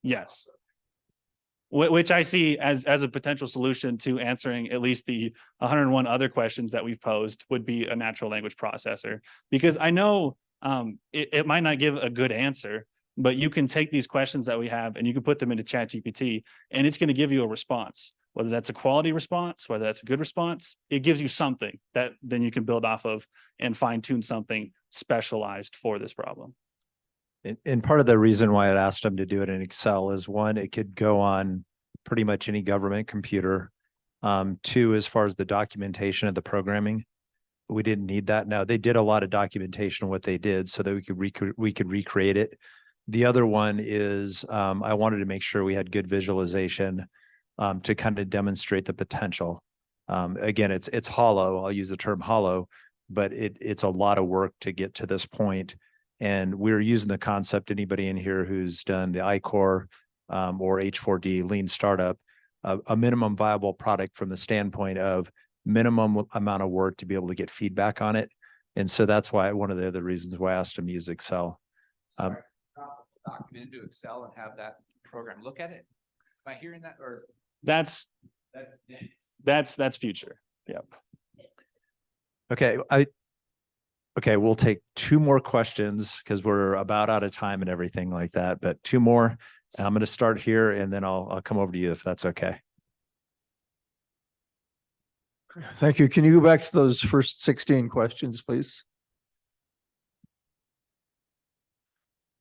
Yes. Which I see as a potential solution to answering at least the 101 other questions that we've posed would be a natural language processor. Because I know it might not give a good answer, but you can take these questions that we have and you can put them into ChatGPT and it's going to give you a response. Whether that's a quality response, whether that's a good response, it gives you something that then you can build off of and fine tune something specialized for this problem. And part of the reason why I asked them to do it in Excel is, one, it could go on pretty much any government computer. Two, as far as the documentation of the programming, we didn't need that. Now, they did a lot of documentation of what they did so that we could recreate it. The other one is I wanted to make sure we had good visualization to kind of demonstrate the potential. Again, it's hollow. I'll use the term hollow, but it's a lot of work to get to this point. And we're using the concept, anybody in here who's done the I-Core or H4D lean startup, a minimum viable product from the standpoint of minimum amount of work to be able to get feedback on it. And so that's why one of the other reasons why I asked them to use Excel. Document into Excel and have that program look at it. Am I hearing that? Or that's future. Yep. Okay, we'll take two more questions because we're about out of time and everything like that, but two more. And I'm going to start here and then I'll come over to you if that's okay. Thank you. Can you go back to those first 16 questions, please?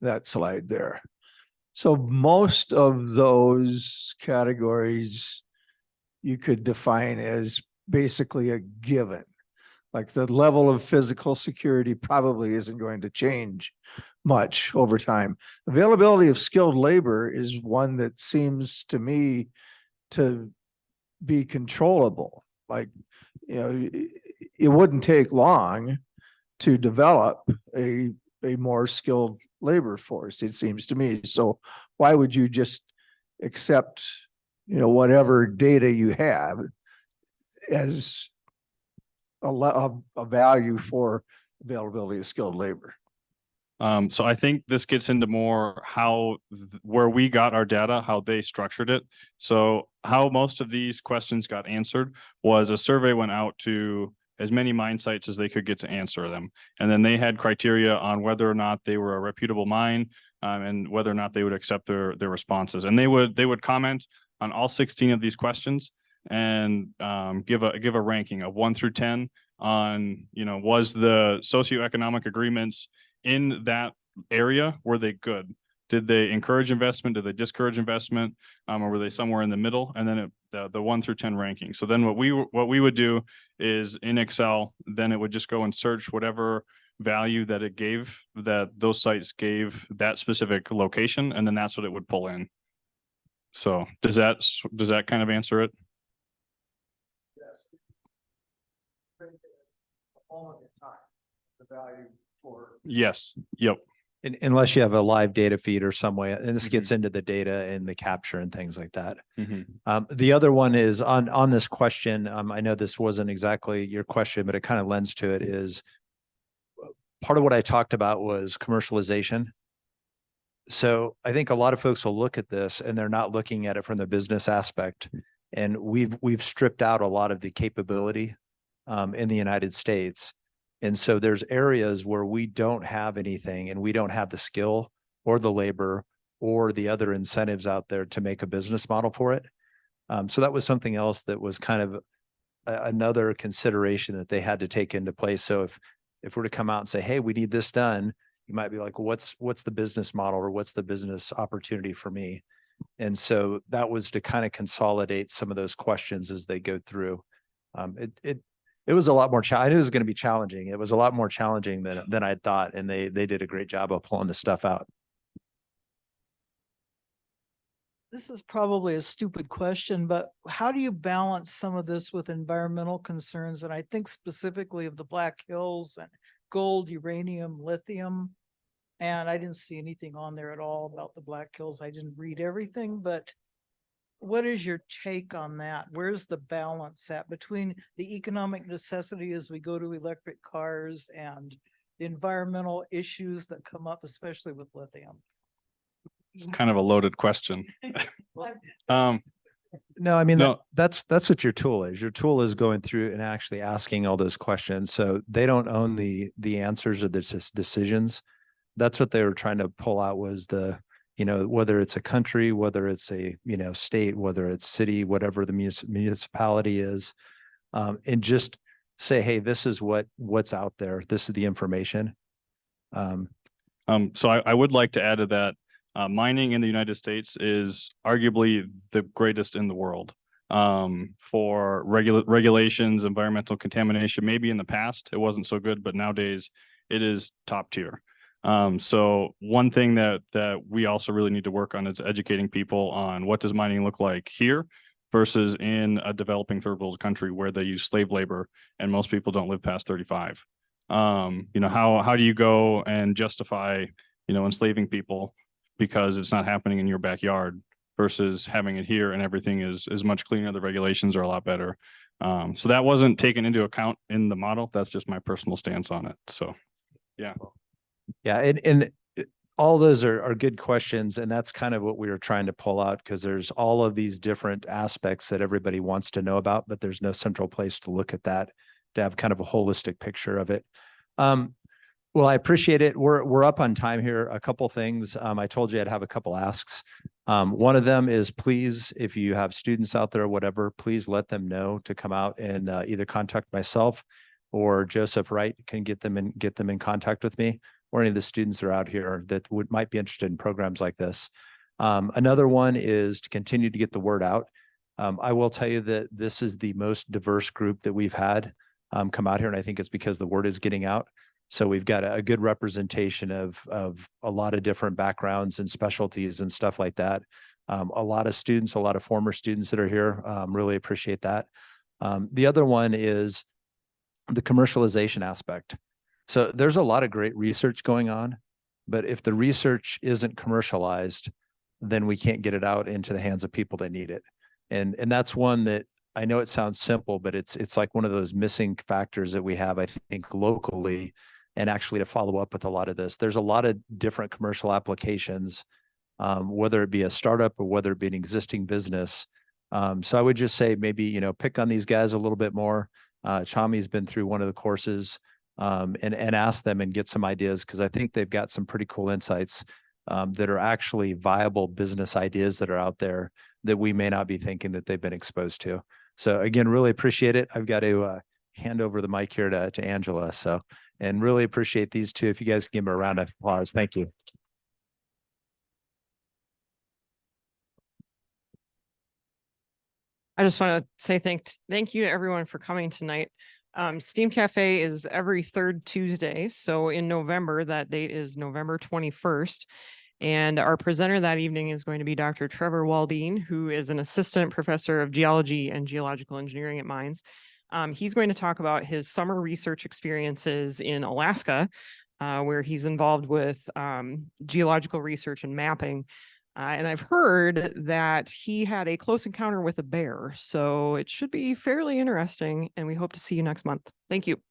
That slide there. So most of those categories you could define as basically a given. Like the level of physical security probably isn't going to change much over time. Availability of skilled labor is one that seems to me to be controllable. Like, it wouldn't take long to develop a more skilled labor force, it seems to me. So why would you just accept, whatever data you have as a value for availability of skilled labor? So I think this gets into more where we got our data, how they structured it. So how most of these questions got answered was a survey went out to as many mine sites as they could get to answer them. And then they had criteria on whether or not they were a reputable mine and whether or not they would accept their responses. And they would comment on all 16 of these questions and give a ranking of 1 through 10 on, was the socioeconomic agreements in that area, were they good? Did they encourage investment? Did they discourage investment? Or were they somewhere in the middle? And then the 1 through 10 ranking. So then what we would do is in Excel, then it would just go and search whatever value that it gave, that those sites gave that specific location, and then that's what it would pull in. So does that kind of answer it? Yes. All the time, the value for. Yes. Yep. Unless you have a live data feed or some way, and this gets into the data and the capture and things like that. The other one is on this question. I know this wasn't exactly your question, but it kind of lends to it, is part of what I talked about was commercialization. So I think a lot of folks will look at this and they're not looking at it from the business aspect. And we've stripped out a lot of the capability in the United States. And so there's areas where we don't have anything and we don't have the skill or the labor or the other incentives out there to make a business model for it. So that was something else that was kind of another consideration that they had to take into place. So if we're to come out and say, hey, we need this done, you might be like, what's the business model or what's the business opportunity for me? And so that was to kind of consolidate some of those questions as they go through. It was a lot more challenging. It was going to be challenging. It was a lot more challenging than I thought. And they did a great job of pulling the stuff out. This is probably a stupid question, but how do you balance some of this with environmental concerns? And I think specifically of the Black Hills and gold, uranium, lithium. And I didn't see anything on there at all about the Black Hills. I didn't read everything, but what is your take on that? Where's the balance at between the economic necessity as we go to electric cars and the environmental issues that come up, especially with lithium? It's kind of a loaded question. No, I mean, No. that's what your tool is. Your tool is going through and actually asking all those questions. So they don't own the answers or the decisions. That's what they were trying to pull out was the, whether it's a country, whether it's a, state, whether it's city, whatever the municipality is, and just say, hey, this is what's out there. This is the information. So I would like to add to that. Mining in the United States is arguably the greatest in the world for regulations, environmental contamination. Maybe in the past it wasn't so good, but nowadays it is top tier. So one thing that we also really need to work on is educating people on what does mining look like here versus in a developing third world country where they use slave labor and most people don't live past 35. How do you go and justify, enslaving people because it's not happening in your backyard versus having it here and everything is much cleaner. The regulations are a lot better. So that wasn't taken into account in the model. That's just my personal stance on it. So, yeah. Yeah. And all those are good questions. And that's kind of what we were trying to pull out because there's all of these different aspects that everybody wants to know about, but there's no central place to look at that, to have kind of a holistic picture of it. Well, I appreciate it. We're up on time here. A couple things. I told you I'd have a couple asks. One of them is please, if you have students out there or whatever, please let them know to come out and either contact myself or Joseph Wright can get them in contact with me or any of the students that are out here that might be interested in programs like this. Another one is to continue to get the word out. I will tell you that this is the most diverse group that we've had come out here. And I think it's because the word is getting out. So we've got a good representation of a lot of different backgrounds and specialties and stuff like that. A lot of students, a lot of former students that are here, really appreciate that. The other one is the commercialization aspect. So there's a lot of great research going on, but if the research isn't commercialized, then we can't get it out into the hands of people that need it. And that's one that I know it sounds simple, but it's like one of those missing factors that we have, I think, locally. And actually to follow up with a lot of this, there's a lot of different commercial applications, whether it be a startup or whether it be an existing business. So I would just say maybe, pick on these guys a little bit more. Chami's been through one of the courses and ask them and get some ideas because I think they've got some pretty cool insights that are actually viable business ideas that are out there that we may not be thinking that they've been exposed to. So again, really appreciate it. I've got to hand over the mic here to Angela. So, and really appreciate these two. If you guys can give them a round of applause. Thank you. I just want to say thank you to everyone for coming tonight. Steam Cafe is every third Tuesday. So in November, that date is November 21st. And our presenter that evening is going to be Dr. Trevor Waldine, who is an assistant professor of geology and geological engineering at Mines. He's going to talk about his summer research experiences in Alaska, where he's involved with geological research and mapping. And I've heard that he had a close encounter with a bear, so it should be fairly interesting, and we hope to see you next month. Thank you.